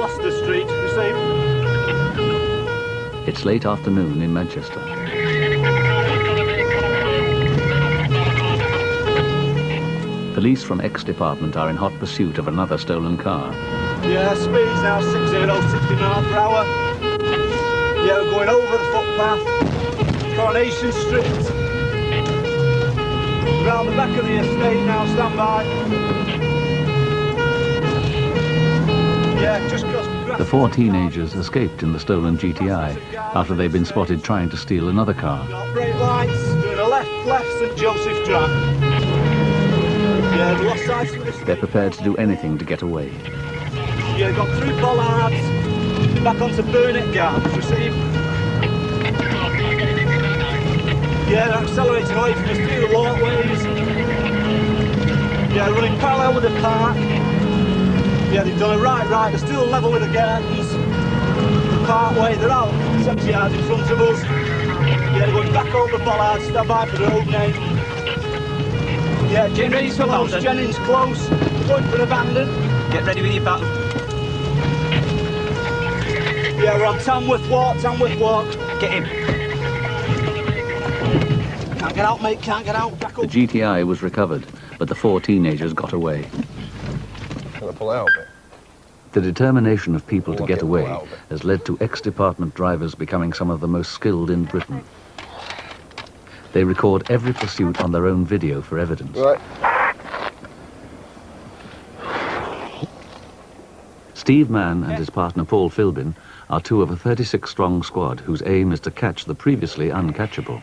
Gloucester Street, received. It's late afternoon in Manchester. Police from X department are in hot pursuit of another stolen car. Yeah, speed's now 60, 60 miles per hour. Yeah, we're going over the footpath, Coronation Street. Round the back of the estate now, stand by. Yeah, just crossed the grass. The four teenagers escaped in the stolen GTI after they'd been spotted trying to steal another car. Got brake lights, doing a left, St Joseph Drive. Yeah, the lost sight of this. They're prepared to do anything to get away. Yeah, got through bollards, back onto Burnett Gardens, received. Yeah, they're accelerating away from us through the walkways. Yeah, running parallel with the park. Yeah, they've done a right, they're still level with the gardens. The parkway, they're out 70 yards in front of us. Yeah, they're going back over the bollards, stand by for the road name. Yeah, Jennings close, Jennings close. Going for abandon. Get ready with your back. Yeah, we're on Tamworth Walk. Get him. Can't get out, mate, can't get out. Back up. The GTI was recovered, but the four teenagers got away. Can I pull it out a bit? The determination of people to Well, get pull away it out a bit. has led to ex-department drivers becoming some of the most skilled in Britain. They record every pursuit on their own video for evidence. Right. Steve Mann and his partner Paul Philbin are two of a 36-strong squad whose aim is to catch the previously uncatchable.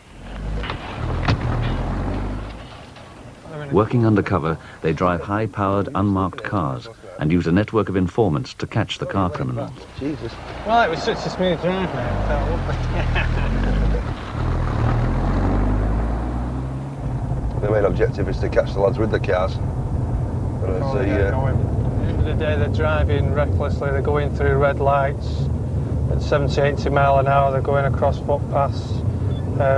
Working undercover, they drive high-powered, unmarked cars and use a network of informants to catch the car criminals. Jesus. Well, it was such a smooth drive, mate. I felt lovely. The main objective is to catch the lads with the cars. But At the end of the day, they're driving recklessly. They're going through red lights at 70, 80 mile an hour. They're going across footpaths.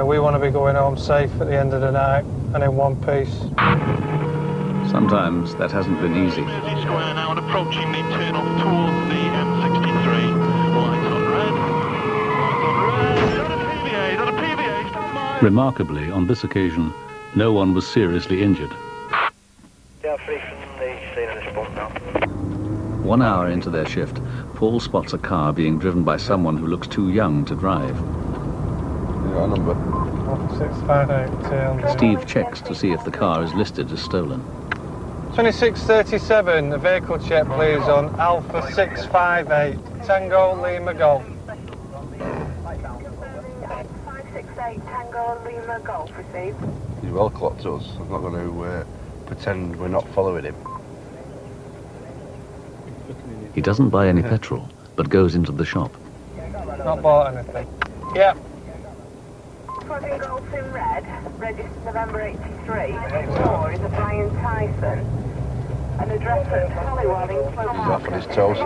We want to be going home safe at the end of the night and in one piece. Sometimes that hasn't been easy. Mersey Square now and approaching the turn off towards the M63. Lights on red. Lights on red. Is that a PVA? Is that a PVA? Stand by. Remarkably, on this occasion, no one was seriously injured. Yeah, free from the scene of this bump now. 1 hour into their shift, Paul spots a car being driven by someone who looks too young to drive. You got a number? 658 Steve checks to see if the car is listed as stolen. 2637, the vehicle check please on Alpha 658, Tango Lima Golf. 568 Tango Lima Golf, received. He's well clocked to us. I'm not going to pretend we're not following him. He doesn't buy any petrol, but goes into the shop. Not bought anything. Yeah. Crossing Golf in red, registered November 83. Or is a Brian Tyson. An address at Hollywell in He's off on his toes.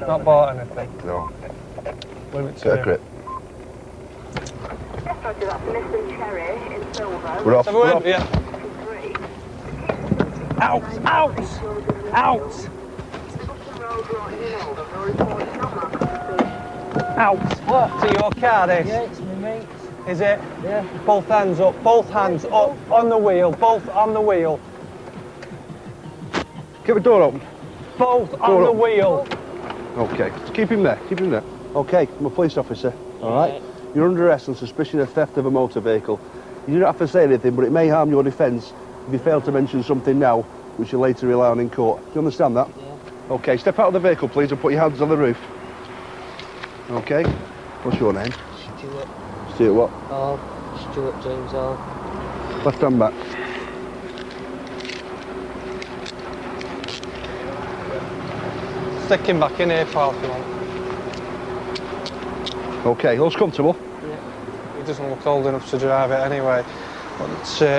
Not bought anything. No. Leave it to Get a you. grip. Yes, Roger, that's Nissan Cherry in silver. We're off. So We're off. yeah. 53. Out! Out! Out! Road, Rotten Hill. No report from that. Out! What? To your car, this? Yeah, it's me, mate. Is it? Yeah. Both hands up, both hands up, on the wheel, both on the wheel. Keep the door open. Both on Door the up. wheel. Okay. Just keep him there. Keep him there. Okay. I'm a police officer. All right. You're under arrest on suspicion of theft of a motor vehicle. You don't have to say anything, but it may harm your defence if you fail to mention something now, which you later rely on in court. Do you understand that? Yeah. Okay. Step out of the vehicle, please, and put your hands on the roof. Okay. What's your name? Stuart Stuart what? Hall. Stuart James Hall. Left hand back. Stick him back in here, pal, if you want. Okay. Looks comfortable. He doesn't look old enough to drive it anyway. But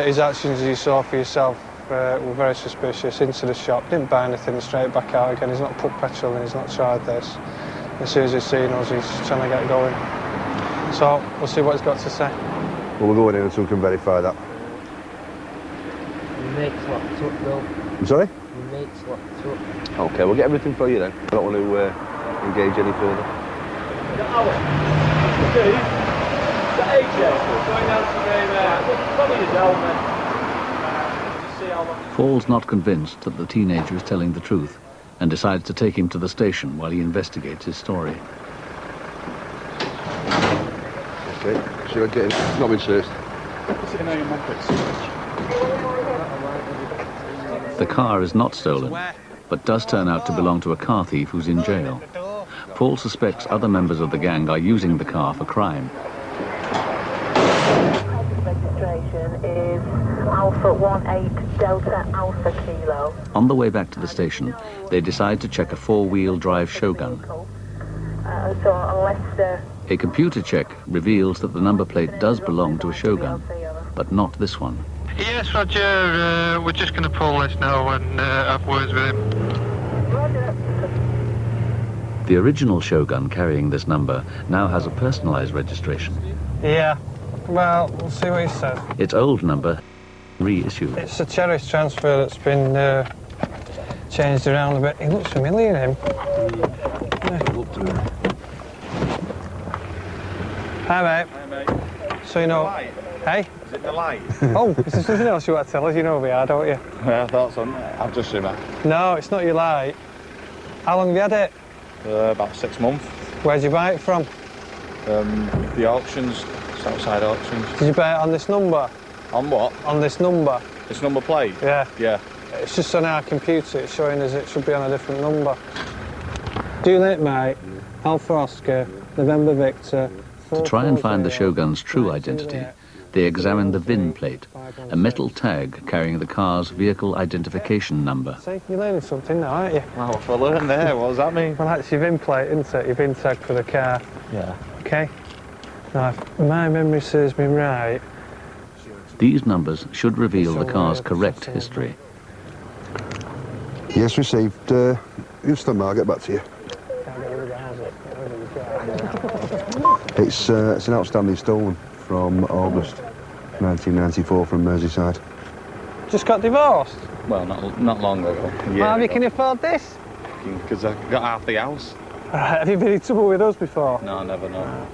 his actions, as you saw for yourself, were very suspicious. Into the shop, didn't buy anything, straight back out again. He's not put petrol in, he's not tried this. As soon as he's seen us, he's trying to get going. So, we'll see what he's got to say. Well, we'll go in here so we can verify that. My mate's locked up though. I'm sorry? My mate's locked up. Okay, we'll get everything for you then. I don't want to engage any further. Paul's not convinced that the teenager is telling the truth and decides to take him to the station while he investigates his story. Okay, should I get him? It's not been searched. The car is not stolen, but does turn out to belong to a car thief who's in jail. Paul suspects other members of the gang are using the car for crime. Registration is Alpha 18 Delta Alpha Kilo. On the way back to the station, they decide to check a four-wheel drive Shogun. So unless A computer check reveals that the number plate does belong to a Shogun, but not this one. Yes, Roger. We're just going to pull this now and have words with him. The original Shogun carrying this number now has a personalised registration. Yeah. Well, we'll see what he says. Its old number reissued. It's a Cheris transfer that's been changed around a bit. He looks familiar, him. Hi, mate. So you know... Hey? Is it the light? Oh, is there something else you want to tell us? You know we are, don't you? Yeah, I thought so. I've just seen that. No, it's not your light. How long have you had it? About 6 months. Where'd you buy it from? The auctions, it's outside auctions. Did you buy it on this number? On what? On this number? This number plate? Yeah. Yeah. It's just on our computer. It's showing us it should be on a different number. Juliet, mate. Alpha Oscar, November Victor. To try and find the Shogun's true identity, they examine the VIN plate, a metal tag carrying the car's vehicle identification number. See, you're learning something now, aren't you? Wow, if I learned there, what does that mean? Well, that's your VIN plate, isn't it? Your VIN tag for the car. Yeah. Okay? Now, if my memory serves me right... These numbers should reveal the car's correct history. Yes, received. You stand by, I'll get back to you. It's an outstanding stolen from August 1994 from Merseyside. Just got divorced? Well, not long ago. Well, you can afford this? Because I got half the house. Right, have you been in trouble with us before? No, I never know.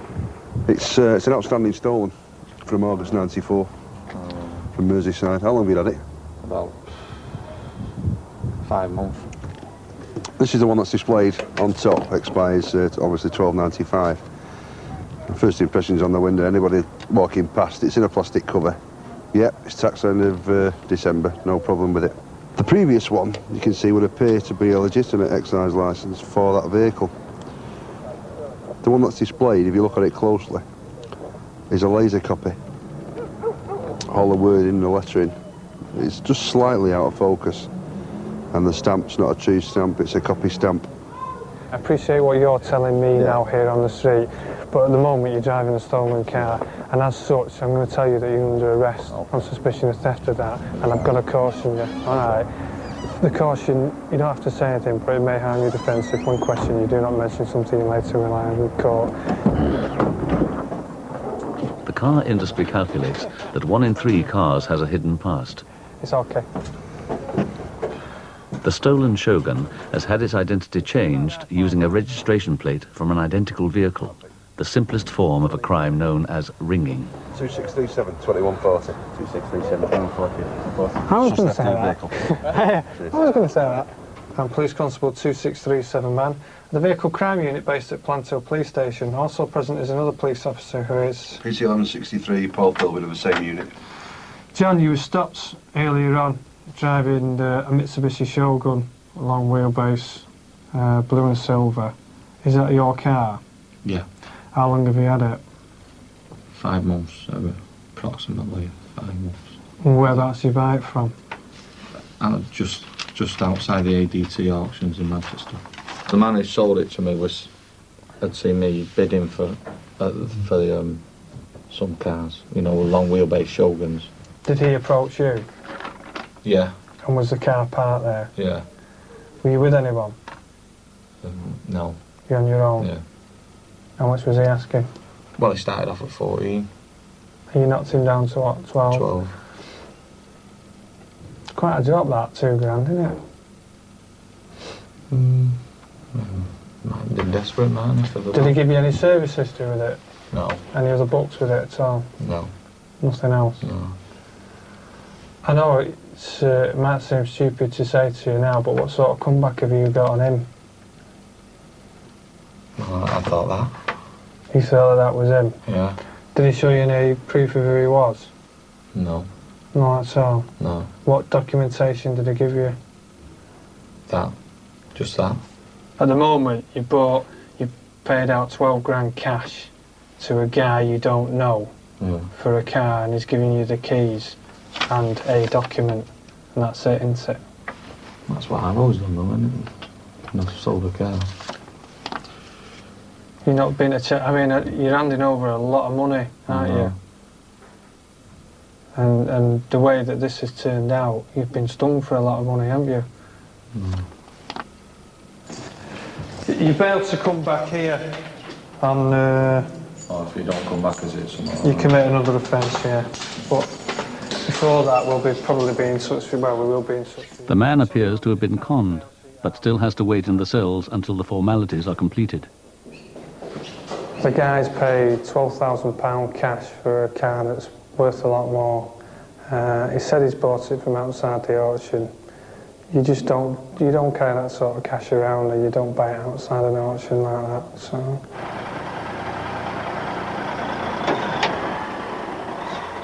It's an outstanding stolen from August 94 from Merseyside. How long have you had it? About 5 months. This is the one that's displayed on top, expires obviously 12.95. First impressions on the window, anybody walking past, it's in a plastic cover. Yep, it's tax end of December, no problem with it. The previous one, you can see, would appear to be a legitimate excise licence for that vehicle. The one that's displayed, if you look at it closely, is a laser copy. All the wording, the lettering, it's just slightly out of focus. And the stamp's not a true stamp, it's a copy stamp. I appreciate what you're telling me now here on the street, but at the moment you're driving a stolen car, and as such I'm going to tell you that you're under arrest on suspicion of theft of that, and I've got to caution you, alright? The caution, you don't have to say anything, but it may harm your defence if one question you do not mention something you later rely on in court. The car industry calculates that 1 in 3 cars has a hidden past. It's okay. The stolen Shogun has had its identity changed using a registration plate from an identical vehicle, the simplest form of a crime known as ringing. 2637 2140. 2637 2140. I was going to say that. I was going to say that. I'm Police Constable 2637 man. The Vehicle Crime Unit based at Planto Police Station. Also present is another police officer who is... PC 1163, Paul Philbin of the same unit. John, you were stopped earlier on driving a Mitsubishi Shogun, long wheelbase, blue and silver. Is that your car? Yeah. How long have you had it? 5 months, approximately 5 months. And whereabouts you buy it from? Just outside the ADT auctions in Manchester. The man who sold it to me had seen me bidding for some cars, you know, long wheelbase Shoguns. Did he approach you? Yeah. And was the car parked there? Yeah. Were you with anyone? No. You on your own? Yeah. How much was he asking? Well, he started off at 14. And you knocked him down to what, 12? 12. Quite a drop that, £2 grand, isn't it? They're desperate, man. For the Did he give you any service history with it? No, Any other books with it at all? no, Nothing else? no. I know it might seem stupid to say to you now, but what sort of comeback have you got on him? Well, I thought that. You thought that was him? Yeah. Did he show you any proof of who he was? No, No, that's all. no. What documentation did he give you? That. Just that. At the moment, you paid out 12 grand cash to a guy you don't know for a car, and he's giving you the keys and a document, and that's it, isn't it? That's what I've always done, though, isn't it? And I've sold a car. You're not being I mean, you're handing over a lot of money, aren't you? And the way that this has turned out, you've been stung for a lot of money, haven't you? You'll be able to come back here and Or if you don't come back, is it something like you that? commit another offence, yeah. But before that, we will be in touch with you. The man appears to have been conned, but still has to wait in the cells until the formalities are completed. The guy's paid £12,000 cash for a car that's worth a lot more. He said he's bought it from outside the auction. You don't carry that sort of cash around, and you don't buy it outside an auction like that, so...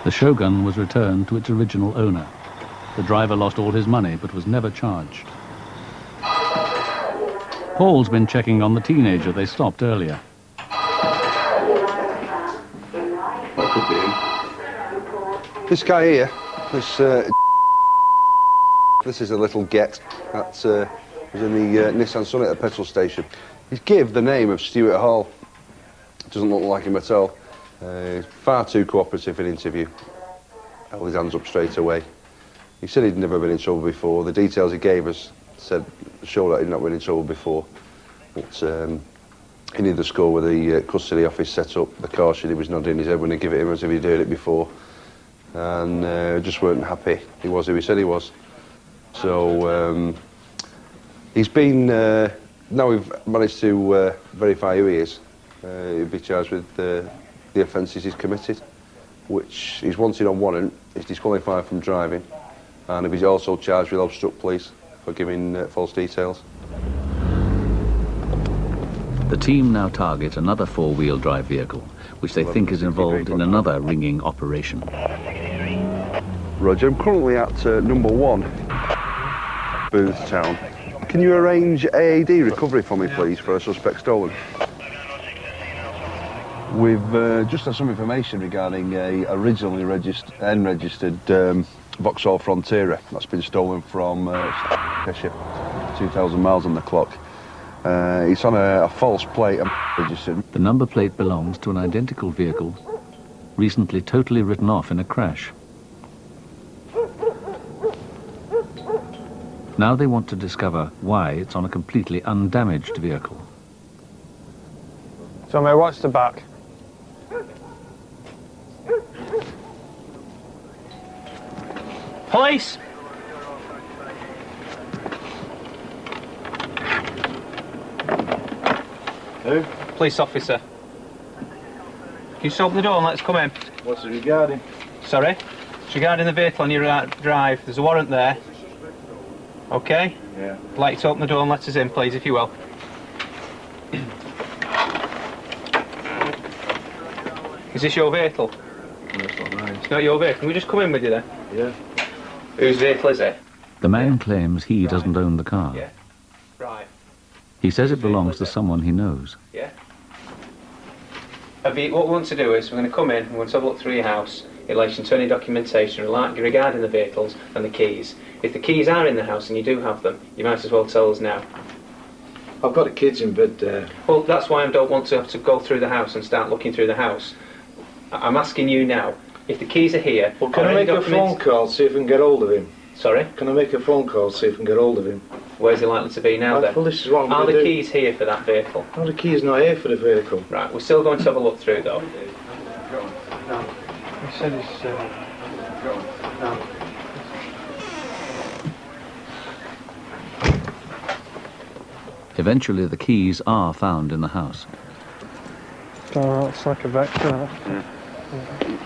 The Shogun was returned to its original owner. The driver lost all his money but was never charged. Paul's been checking on the teenager they stopped earlier. That could be him. This guy here, this is a little get that was in the Nissan Sun at the petrol station. He's give the name of Stuart Hall. Doesn't look like him at all. He's far too cooperative in interview. Held his hands up straight away. He said he'd never been in trouble before. The details he gave us showed that he'd not been in trouble before. But he knew the score with the custody office set up. The caution, he was nodding his head when he gave it him as if he'd heard it before. And just weren't happy. He was who he said he was. So he's been... now we've managed to verify who he is. He'll be charged with the offences he's committed, which he's wanted on warrant, he's disqualified from driving, and he's also charged with obstruct police for giving false details. The team now target another four-wheel drive vehicle, which they think is involved in another ringing operation. Roger, I'm currently at number 1, Boothtown. Can you arrange AAD recovery for me, please, for a suspect stolen? We've just had some information regarding a originally unregistered Vauxhall Frontera that's been stolen from Cheshire, 2,000 miles on the clock. It's on a false plate and registered. The number plate belongs to an identical vehicle, recently totally written off in a crash. Now they want to discover why it's on a completely undamaged vehicle. So, mate, watch the back. Police! Who? Police officer. Can you just open the door and let us come in? What's it regarding? Sorry? It's regarding the vehicle on your right drive. There's a warrant there. Okay? Yeah. I'd like you to open the door and let us in, please, if you will. Is this your vehicle? That's not right. It's not your vehicle. Can we just come in with you then? Yeah. Whose vehicle is it? The man claims he doesn't own the car. Yeah. Right. He says it belongs to someone he knows. Yeah. What we want to do is we're going to come in, we're going to have a look through your house in relation to any documentation regarding the vehicles and the keys. If the keys are in the house and you do have them, you might as well tell us now. I've got the kids in bed there. Well, that's why I don't want to have to go through the house and start looking through the house. I'm asking you now, if the keys are here... Well, can I make a phone call, see if we can get hold of him? Sorry? Can I make a phone call, see if we can get hold of him? Where's he likely to be now then? Well, this is what I'm Are going to the do. keys here for that vehicle? No, the key's not here for the vehicle. Right, we're still going to have a look through though. He said he's... No. Eventually, the keys are found in the house. Oh, it's like a vector.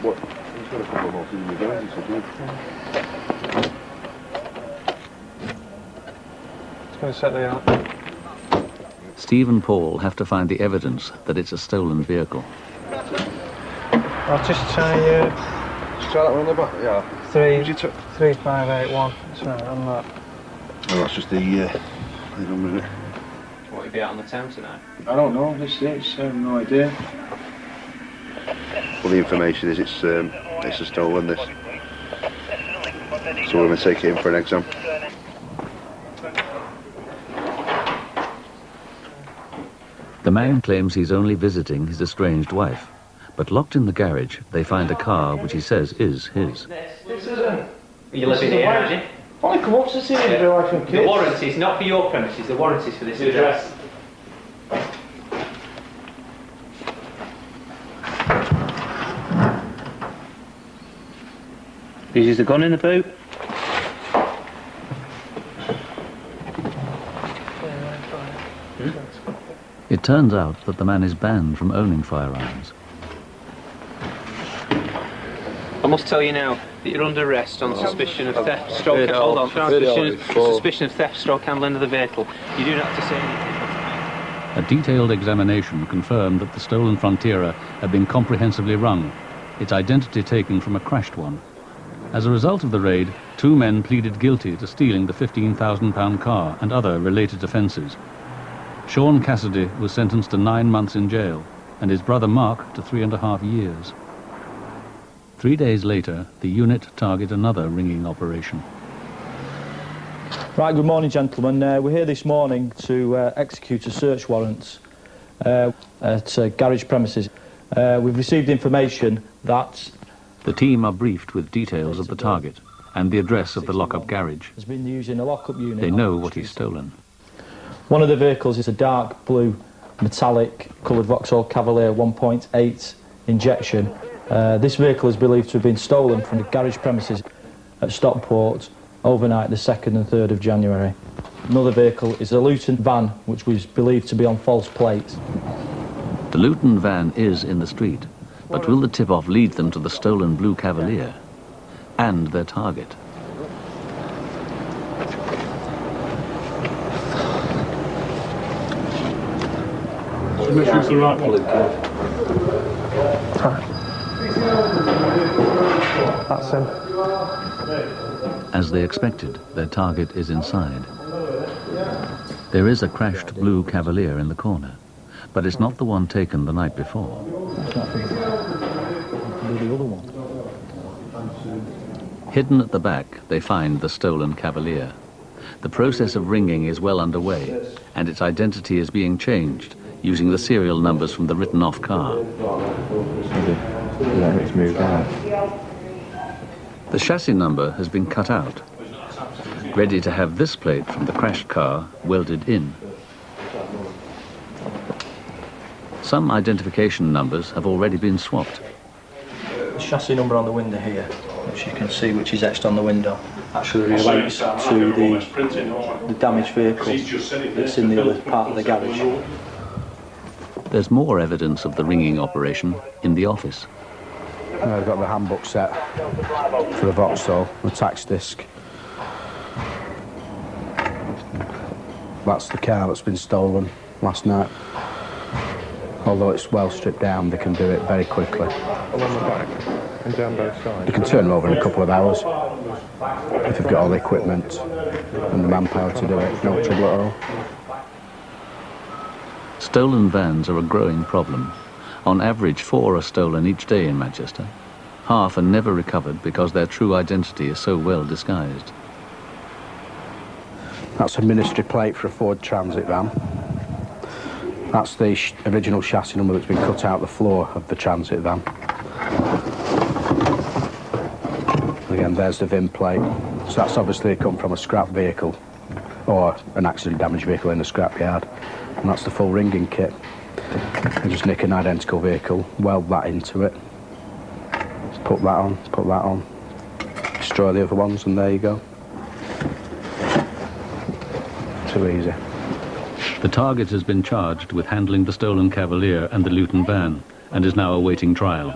What? He's got a couple more things in the garage, It's going to set the out. Steve and Paul have to find the evidence that it's a stolen vehicle. I'll just try Just try that one on the back, yeah. 3581. That's right, on that. Oh, that's just the number, isn't it? What, you be out on the town tonight? I don't know, this is, I have no idea. Well, the information is it's a stolen, this. So we're going to take it in for an exam. The man claims he's only visiting his estranged wife, but locked in the garage, they find a car which he says is his. This isn't. You live in here, aren't you? Only come up to see you, your wife and kids. The warranty's not for your premises, the warranty's for this address. Is the gun in the boot? It turns out that the man is banned from owning firearms. I must tell you now that you're under arrest on suspicion of theft, stroke, hold on, suspicion of theft, stroke handling of the vehicle. You do not have to say anything. A detailed examination confirmed that the stolen Frontiera had been comprehensively rung, its identity taken from a crashed one. As a result of the raid, 2 men pleaded guilty to stealing the £15,000 car and other related offences. Sean Cassidy was sentenced to 9 months in jail, and his brother Mark to 3.5 years. 3 days later, the unit target another ringing operation. Right, good morning, gentlemen. We're here this morning to execute a search warrant at garage premises. We've received information that the team are briefed with details of the target and the address of the lock-up garage. Has been using a lock-up unit. They know what he's stolen. One of the vehicles is a dark blue metallic coloured Vauxhall Cavalier 1.8 injection. This vehicle is believed to have been stolen from the garage premises at Stockport overnight the 2nd and 3rd of January. Another vehicle is a Luton van which was believed to be on false plates. The Luton van is in the street, but will the tip-off lead them to the stolen blue Cavalier and their target? Make sure it's the right one. That's him. As they expected, their target is inside. There is a crashed blue Cavalier in the corner, but it's not the one taken the night before. Hidden at the back, they find the stolen Cavalier. The process of ringing is well underway, and its identity is being changed using the serial numbers from the written-off car. It's moved out. The chassis number has been cut out, ready to have this plate from the crashed car welded in. Some identification numbers have already been swapped. The chassis number on the window here, which you can see, which is etched on the window, actually relates to the damaged vehicle that's in the other part of the garage. There's more evidence of the ringing operation in the office. I've got the handbook set for the Vauxhall, the tax disc. That's the car that's been stolen last night. Although it's well stripped down, they can do it very quickly. Along the back and down both sides. You can turn them over in a couple of hours if they've got all the equipment and the manpower to do it. No trouble at all. Stolen vans are a growing problem. On average, 4 are stolen each day in Manchester. Half are never recovered because their true identity is so well disguised. That's a ministry plate for a Ford Transit van. That's the original chassis number that's been cut out the floor of the Transit van. Again, there's the VIN plate. So that's obviously come from a scrap vehicle or an accident damaged vehicle in the scrapyard. And that's the full ringing kit. You just nick an identical vehicle, weld that into it, put that on, destroy the other ones, and there you go. Too easy. The target has been charged with handling the stolen Cavalier and the Luton van and is now awaiting trial.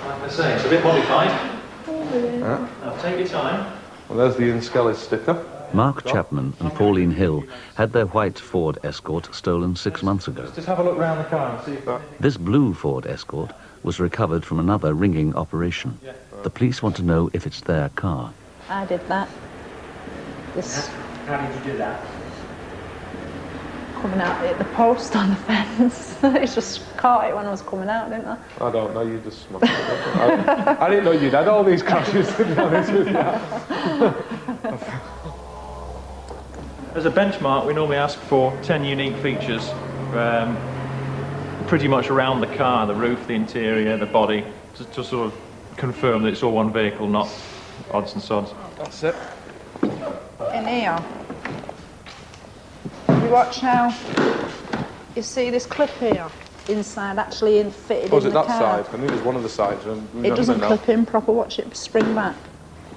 Like I say, it's a bit modified. Now take your time. Well, there's the Ian Skelly sticker. Mark Chapman and Pauline Hill had their white Ford Escort stolen 6 months ago. Just have a look round the car and see if that... This blue Ford Escort was recovered from another ringing operation. The police want to know if it's their car. I did that. This How did you do that? coming out at the post on the fence. It just caught it when I was coming out, didn't I? I don't know, you just smashed it. I didn't know you'd had all these crashes, to be honest with you. As a benchmark, we normally ask for 10 unique features, pretty much around the car, the roof, the interior, the body, to sort of confirm that it's all one vehicle, not odds and sods. That's it. In here, you watch how you see this clip here inside, actually fitted Was in it the that car. side? I knew it was one of the sides. And It doesn't clip in proper. Watch it spring back.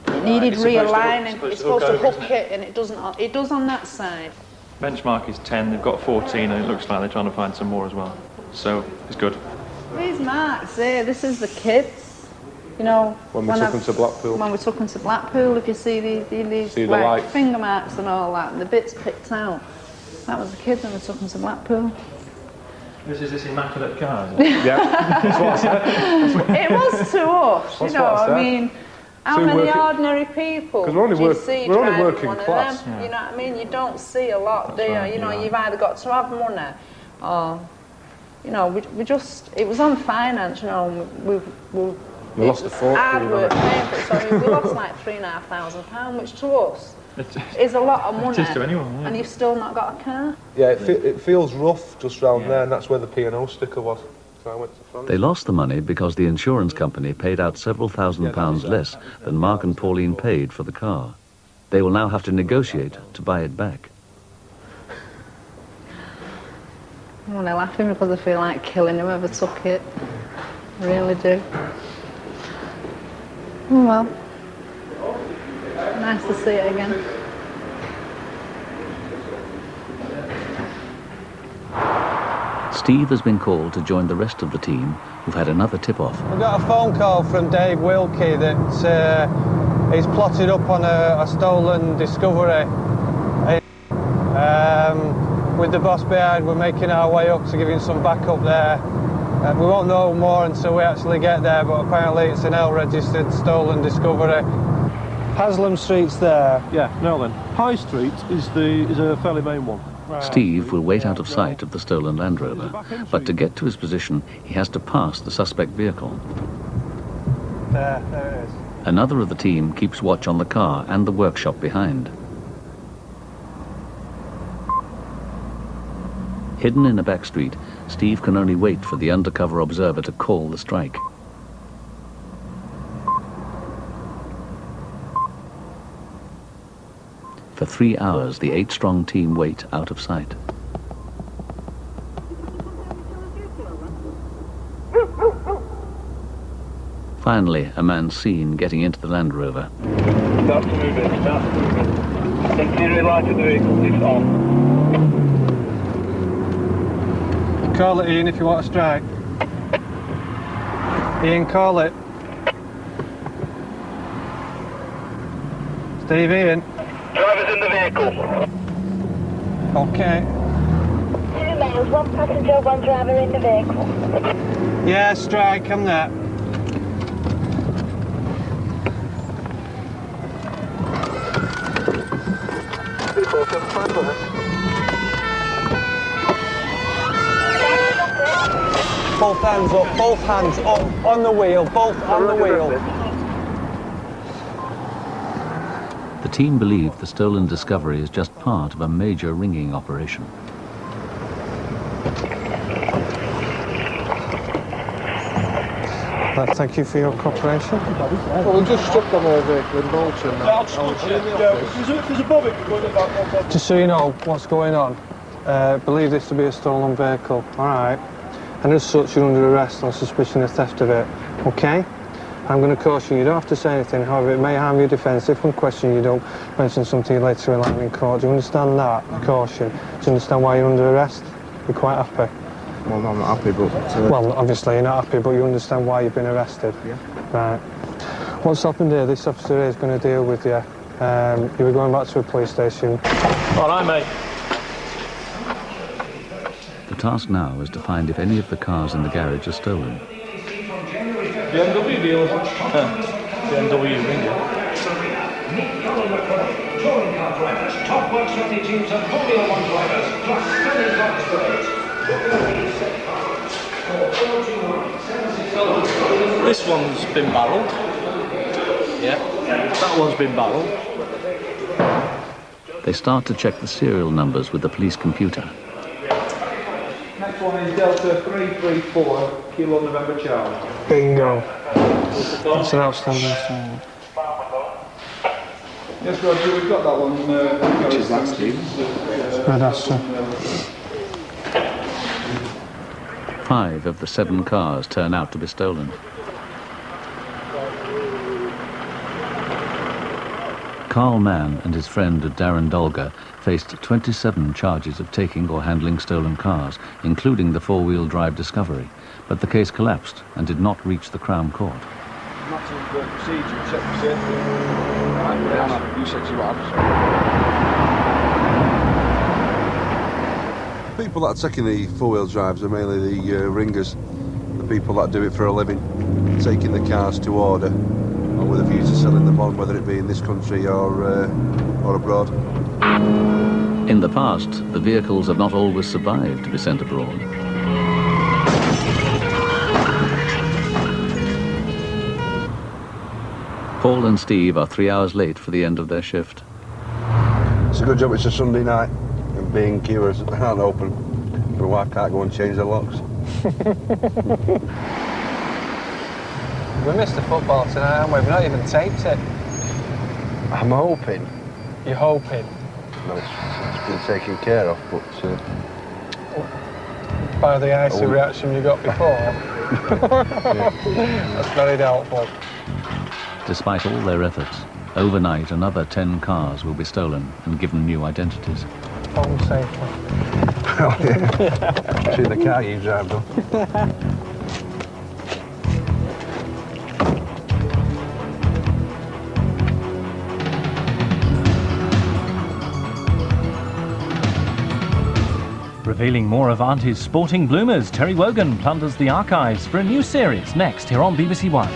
It needed realigning. It's supposed to hook it, and it doesn't. It does on that side. Benchmark is 10, they've got 14, and it looks like they're trying to find some more as well. So, it's good. These marks here, this is the kids. You know, When we took them to Blackpool. When we took them to Blackpool, if you see these See the like, light. finger marks and all that, and the bits picked out, that was the kids when we took them to Blackpool. This is this immaculate car, is it? Yeah, that's what I said. It was to us, That's you know, what I said. I mean, how So many working- ordinary people 'Cause we're only do you work- see we're only driving working one of class. them? You know what I mean? You don't see a lot, do you? right, You know, yeah. you've either got to have money or, you know, we just, it was on finance, you know, We lost a fortune hard on work it. paying for it, so we lost like £3,500, which to us is a lot of money. It is to anyone, yeah. And you've still not got a car. Yeah, it feels rough just round there, and that's where the P&O sticker was. So I went to front. They lost the money because the insurance company paid out several £1,000s less than Mark and Pauline paid for the car. They will now have to negotiate to buy it back. Well, they're laughing because I feel like killing whoever took it. I really do. Oh well. Nice to see it again. Steve has been called to join the rest of the team who've had another tip-off. We got a phone call from Dave Wilkie that he's plotted up on a stolen Discovery. With the boss behind, we're making our way up to give him some backup there. We won't know more until we actually get there, but apparently it's an L-registered stolen Discovery. Haslam Street's there. Yeah, now then. High Street is a fairly main one. Steve will wait out of sight of the stolen Land Rover, but to get to his position, he has to pass the suspect vehicle. There it is. Another of the team keeps watch on the car and the workshop behind. Hidden in a back street, Steve can only wait for the undercover observer to call the strike. For 3 hours, the 8-strong team wait out of sight. Finally, a man's seen getting into the Land Rover. Start to move in, start to move in. Interior light of the vehicle is on. Call it, Ian, if you want to strike. Ian, call it. Steve, Ian. Driver's in the vehicle. Okay. 2 males, 1 passenger, 1 driver in the vehicle. Yeah, strike, I'm there. Both hands up, on the wheel, both on the wheel. The team believe the stolen Discovery is just part of a major ringing operation. Thank you for your cooperation. Well, we just struck on their vehicle in Bolton. There's a bobby going about. Just so you know what's going on, believe this to be a stolen vehicle, all right? And as such, you're under arrest on suspicion of theft of it, okay? I'm going to caution you, you don't have to say anything, however it may harm your defence if when questioned you don't mention something you later rely on in court. Do you understand that? Caution. Do you understand why you're under arrest? You're quite happy? Well, I'm not happy, but... Well, obviously you're not happy, but you understand why you've been arrested? Yeah. Right. What's happened here, this officer here is going to deal with you. You were going back to a police station. All right, mate. The task now is to find if any of the cars in the garage are stolen. BMW dealer. BMW Ringer. Touring car drivers, top 120 teams and Formula 1 drivers, plus stunning participants. This one's been barrelled. Yeah. That one's been barrelled. They start to check the serial numbers with the police computer. Next one is Delta 334, Kilo November Charlie. Bingo. That's an outstanding song. Yes, Roger, we've got that one. Which is that, Steve? Red Astra. 5 of the 7 cars turn out to be stolen. Carl Mann and his friend Darren Dolger faced 27 charges of taking or handling stolen cars, including the four-wheel drive Discovery, but the case collapsed and did not reach the Crown Court. Matter of the procedure, check the safety. Right, you said you what People that are taking the four-wheel drives are mainly the ringers, the people that do it for a living, taking the cars to order, or with a view to selling them on, whether it be in this country or abroad. In the past, the vehicles have not always survived to be sent abroad. Paul and Steve are 3 hours late for the end of their shift. It's a good job it's a Sunday night and B&Q aren't open. My wife can't go and change the locks. We missed the football tonight, haven't we? We've not even taped it. I'm hoping. You're hoping? No, it's been taken care of, but... By the icy reaction you got before? That's very doubtful. Despite all their efforts, overnight another 10 cars will be stolen and given new identities. Home safely. Oh, yeah. See the car you drive, though. Revealing more of Auntie's sporting bloomers, Terry Wogan plunders the archives for a new series next here on BBC One.